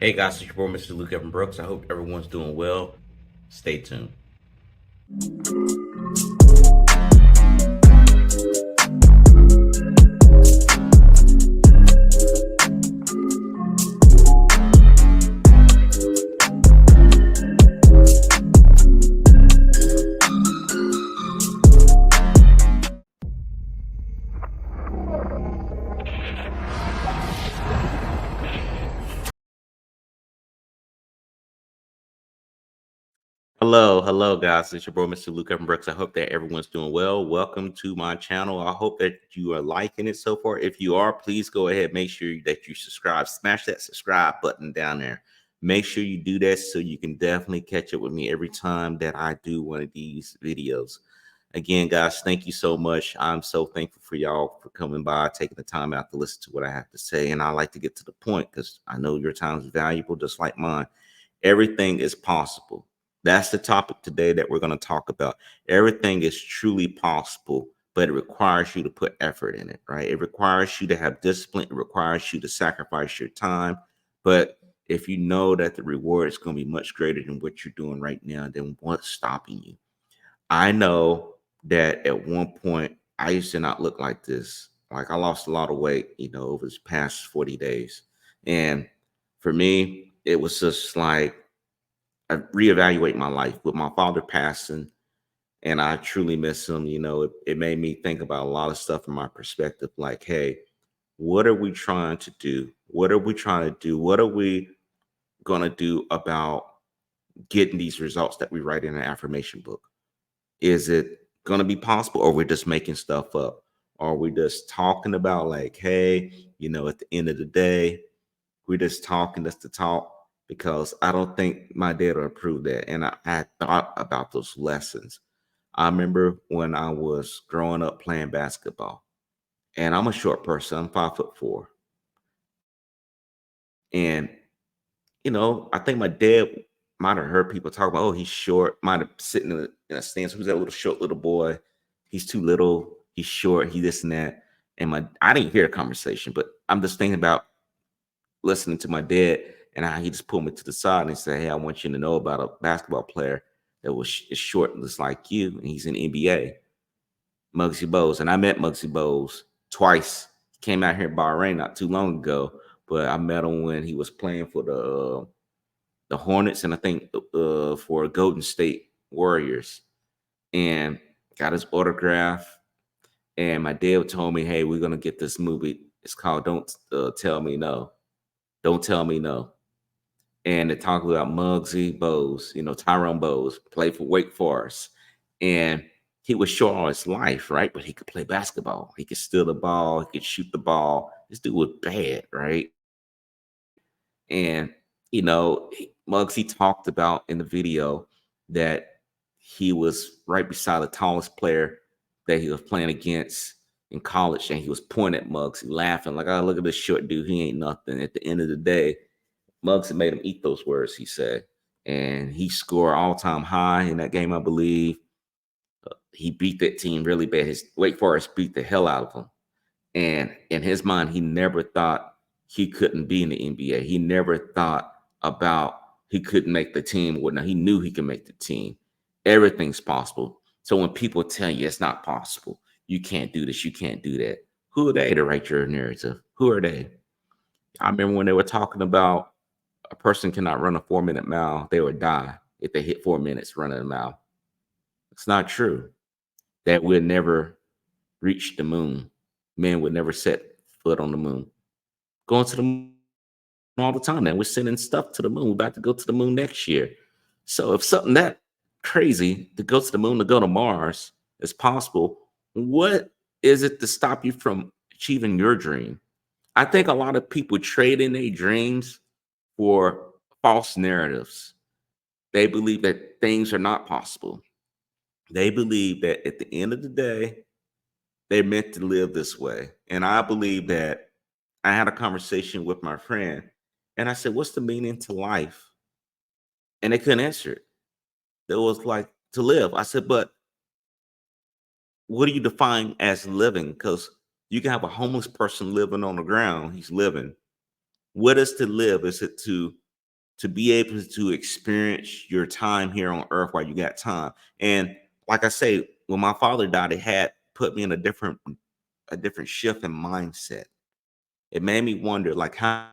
Hey guys, it's your boy Mr. Luke Evan Brooks. I hope everyone's doing well. Stay tuned. Hello guys. It's your boy Mr. Luke Evan Brooks. I hope that everyone's doing well. Welcome to my channel. I hope that you are liking it so far. If you are, please go ahead, make sure that you subscribe. Smash that subscribe button down there. Make sure you do that so you can definitely catch up with me every time that I do one of these videos. Again, guys, thank you so much. I'm so thankful for y'all for coming by, taking the time out to listen to what I have to say. And I like to get to the point because I know your time is valuable, just like mine. Everything is possible. That's the topic today that we're going to talk about. Everything is truly possible, but it requires you to put effort in it, right? It requires you to have discipline. It requires you to sacrifice your time. But if you know that the reward is going to be much greater than what you're doing right now, then what's stopping you? I know that at one point I used to not look like this. Like I lost a lot of weight, over this past 40 days. And for me, it was just like I reevaluate my life with my father passing, and I truly miss him. It made me think about a lot of stuff from my perspective. Like, hey, what are we trying to do? What are we trying to do? What are we going to do about getting these results that we write in an affirmation book? Is it going to be possible, or we're just making stuff up? Or are we just talking about, like, hey, at the end of the day, we're just talking just to talk? Because I don't think my dad will approve that. And I thought about those lessons. I remember when I was growing up playing basketball, and I'm a short person. I'm 5'4". And, I think my dad might have heard people talk about, oh, he's short, might have sitting in a stance. Who's that little short little boy? He's too little. He's short. He this and that. And I didn't hear the conversation, but I'm just thinking about listening to my dad and how he just pulled me to the side and said, hey, I want you to know about a basketball player that is short and just like you. And he's in the NBA, Muggsy Bogues. And I met Muggsy Bogues twice. He came out here in Bahrain not too long ago, but I met him when he was playing for the Hornets and I think for Golden State Warriors, and got his autograph. And my dad told me, hey, we're going to get this movie. It's called Don't Tell Me No. Don't Tell Me No. And it talked about Muggsy Bogues, Tyrone Bogues, played for Wake Forest. And he was short all his life, right? But he could play basketball. He could steal the ball. He could shoot the ball. This dude was bad, right? And, Muggsy talked about in the video that he was right beside the tallest player that he was playing against in college. And he was pointing at Muggsy, laughing like, oh, look at this short dude. He ain't nothing. At the end of the day, Muggsy made him eat those words, he said. And he scored all-time high in that game, I believe. He beat that team really bad. His Wake Forest beat the hell out of him. And in his mind, he never thought he couldn't be in the NBA. He never thought about he couldn't make the team. Well, no, he knew he could make the team. Everything's possible. So when people tell you it's not possible, you can't do this, you can't do that, who are they to write your narrative? Who are they? I remember when they were talking about a person cannot run a 4-minute mile, they would die if they hit 4 minutes running a mile. It's not true. That we'll never reach the moon. Man would never set foot on the moon. Going to the moon all the time now. We're sending stuff to the moon. We're about to go to the moon next year. So if something that crazy to go to the moon, to go to Mars is possible, what is it to stop you from achieving your dream? I think a lot of people trade in their dreams for false narratives. They believe that things are not possible. They believe that at the end of the day, they're meant to live this way. And I believe that I had a conversation with my friend and I said, what's the meaning to life? And they couldn't answer it. It was like to live. I said, but what do you define as living? Because you can have a homeless person living on the ground. He's living. What is to live? Is it to to be able to experience your time here on earth while you got time. And like I say, when my father died, it had put me in a different shift in mindset. It made me wonder, like, how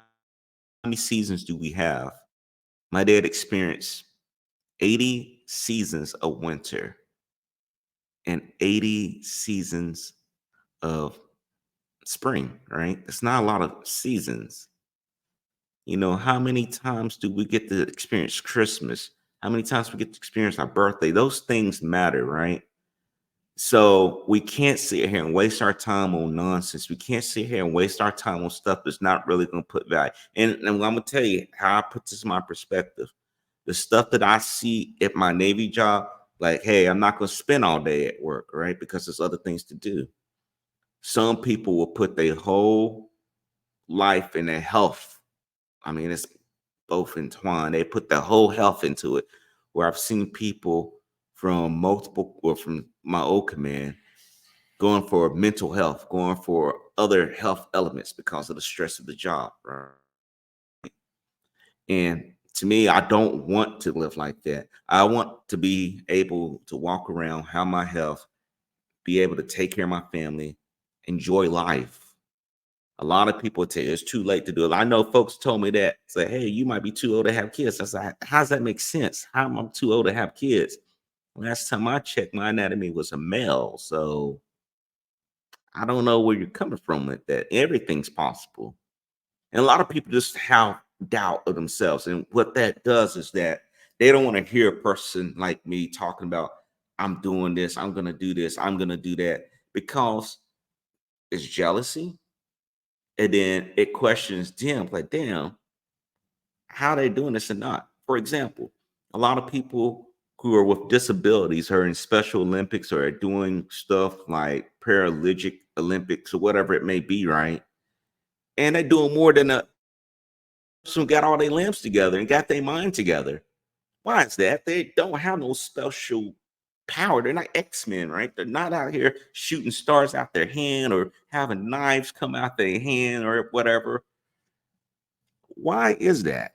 many seasons do we have? My dad experienced 80 seasons of winter and 80 seasons of spring, right? It's not a lot of seasons. How many times do we get to experience Christmas? How many times we get to experience our birthday? Those things matter, right? So we can't sit here and waste our time on nonsense. We can't sit here and waste our time on stuff that's not really going to put value. And I'm going to tell you how I put this in my perspective. The stuff that I see at my Navy job, like, hey, I'm not going to spend all day at work, right? Because there's other things to do. Some people will put their whole life and their health. I mean, it's both entwined. They put their whole health into it. Where I've seen people from my old command going for mental health, going for other health elements because of the stress of the job, right? And to me, I don't want to live like that. I want to be able to walk around, have my health, be able to take care of my family, enjoy life. A lot of people tell you it's too late to do it. I know folks told me that. Say, hey, you might be too old to have kids. I said, how does that make sense? How am I too old to have kids? Last time I checked, my anatomy was a male. So I don't know where you're coming from with that. Everything's possible. And a lot of people just have doubt of themselves. And what that does is that they don't want to hear a person like me talking about, I'm doing this, I'm going to do this, I'm going to do that, because it's jealousy. And then it questions them like, damn, how they doing this or not. For example, a lot of people who are with disabilities are in Special Olympics or are doing stuff like Paralympic Olympics or whatever it may be, right? And they're doing more than a person who got all their limbs together and got their mind together. Why is that? They don't have no special power. They're not X-Men, right? They're not out here shooting stars out their hand or having knives come out their hand or whatever. Why is that?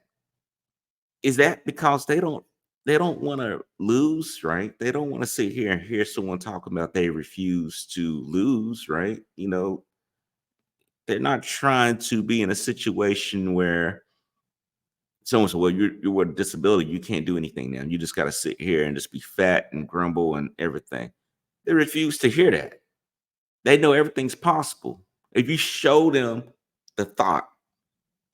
Is that because they don't want to lose, right? They don't want to sit here and hear someone talk about they refuse to lose, right? They're not trying to be in a situation where someone said, well, you're with a disability, you can't do anything now. You just got to sit here and just be fat and grumble and everything. They refuse to hear that. They know everything's possible. If you show them the thought,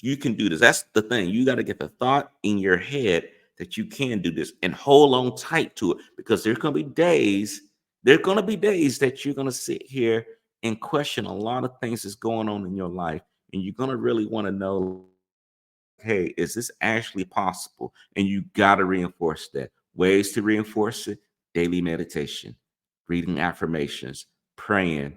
you can do this. That's the thing. You got to get the thought in your head that you can do this and hold on tight to it, because there are going to be days that you're going to sit here and question a lot of things that's going on in your life. And you're going to really want to know, hey, is this actually possible? And you got to reinforce that. Ways to reinforce it: daily meditation, reading affirmations, praying,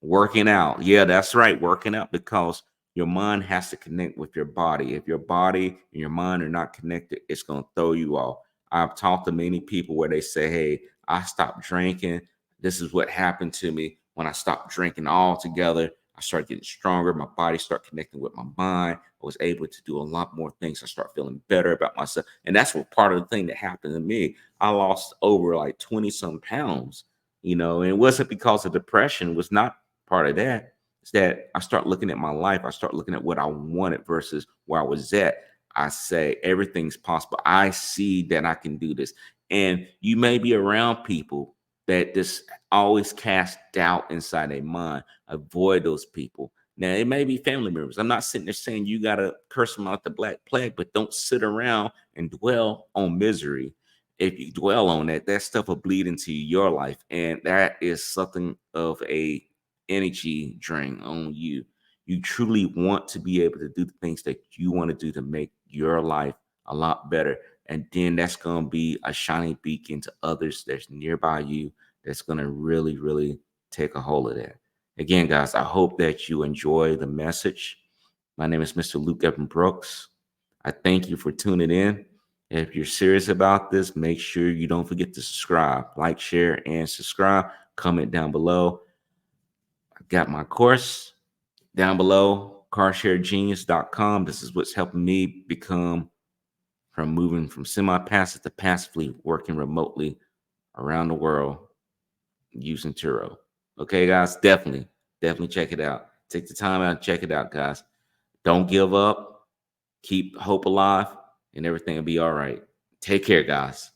working out. Yeah, that's right, working out, because your mind has to connect with your body. If your body and your mind are not connected, it's going to throw you off. I've talked to many people where they say, hey, I stopped drinking. This is what happened to me when I stopped drinking altogether. I started getting stronger. My body started connecting with my mind. I was able to do a lot more things. I start feeling better about myself. And that's what part of the thing that happened to me. I lost over like 20 some pounds, and it wasn't because of depression. It was not part of that. It's that I start looking at my life. I start looking at what I wanted versus where I was at. I say everything's possible. I see that I can do this. And you may be around people that just always cast doubt inside their mind. Avoid those people. Now, it may be family members. I'm not sitting there saying you got to curse them out the black plague, but don't sit around and dwell on misery. If you dwell on that, that stuff will bleed into your life. And that is something of a energy drain on you. You truly want to be able to do the things that you want to do to make your life a lot better. And then that's going to be a shining beacon to others that's nearby you, that's going to really, really take a hold of that. Again, guys, I hope that you enjoy the message. My name is Mr. Luke Evan Brooks. I thank you for tuning in. If you're serious about this, make sure you don't forget to subscribe, like, share, and subscribe. Comment down below. I got my course down below, carsharegenius.com. This is what's helping me become from moving from semi-passive to passively working remotely around the world using Turo. Okay, guys, definitely check it out. Take the time out and check it out, guys. Don't give up. Keep hope alive, and everything will be all right. Take care, guys.